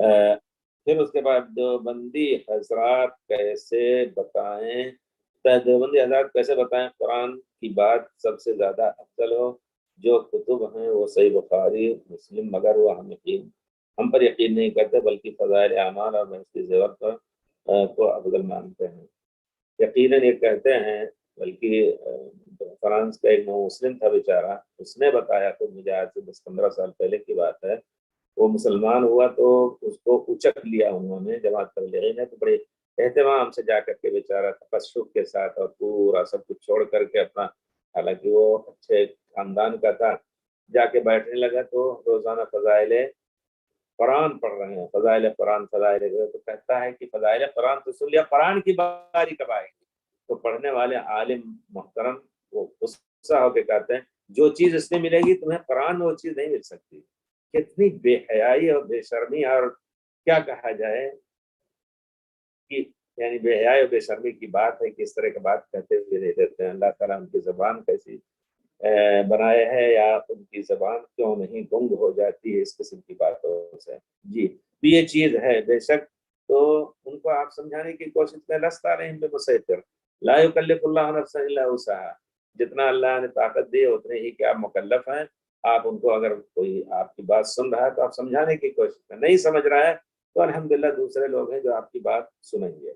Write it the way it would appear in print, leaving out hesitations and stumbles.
پھر اس کے بعد دیوبندی حضرات کیسے بتائیں دیوبندی حضرات کیسے بتائیں قرآن کی بات سب سے زیادہ افضل ہو، جو کتب ہیں وہ صحیح بخاری مسلم، مگر وہ ہم پر یقین نہیں کرتے بلکہ فضائل اعمال اور بحث کی زیور پر کو افضل مانتے ہیں۔ یقیناً یہ کہتے ہیں، بلکہ فرانس کا ایک مسلم تھا بیچارہ، اس نے بتایا تو مجھے آج سے 10-15 سال پہلے کی بات ہے، وہ مسلمان ہوا تو اس کو اچک لیا انہوں نے جماعت تبلیغی نے، تو بڑے اہتمام سے جا کر کے بیچارہ تقشف کے ساتھ اور پورا سب کچھ چھوڑ کر کے اپنا، حالانکہ وہ اچھے خاندان کا تھا، جا کے بیٹھنے لگا تو روزانہ فضائل قرآن پڑھ رہے ہیں، فضائل قرآن تو کہتا ہے کہ فضائل قرآن تو سن لیا، قرآن کی باری کب آئے گی؟ تو پڑھنے والے عالم محترم وہ غصہ ہو کے کہتے ہیں جو چیز اس میں ملے گی تمہیں قرآن میں وہ چیز نہیں مل سکتی۔ کتنی بے حیائی اور بے شرمی، اور کیا کہا جائے کہ یعنی بے حیائی اور بے شرمی کی بات ہے کہ اس طرح کی بات کہتے ہوئے نہیں دیتے ہیں۔ اللہ تعالیٰ ان کی زبان کیسی بنائے ہے، یا ان کی زبان کیوں نہیں گنگ ہو جاتی ہے اس قسم کی باتوں سے۔ جی یہ چیز ہے بے شک، تو ان کو آپ سمجھانے کی کوشش کریں، لستا علیہم بمسیطر، لا یکلف اللہ نفسا الا وسعہا، جتنا اللہ نے طاقت دی اتنے ہی کہ آپ مکلف ہیں۔ آپ ان کو اگر کوئی آپ کی بات سن رہا ہے تو آپ سمجھانے کی کوشش کریں، نہیں سمجھ رہا ہے تو الحمدللہ دوسرے لوگ ہیں جو آپ کی بات سنیں گے۔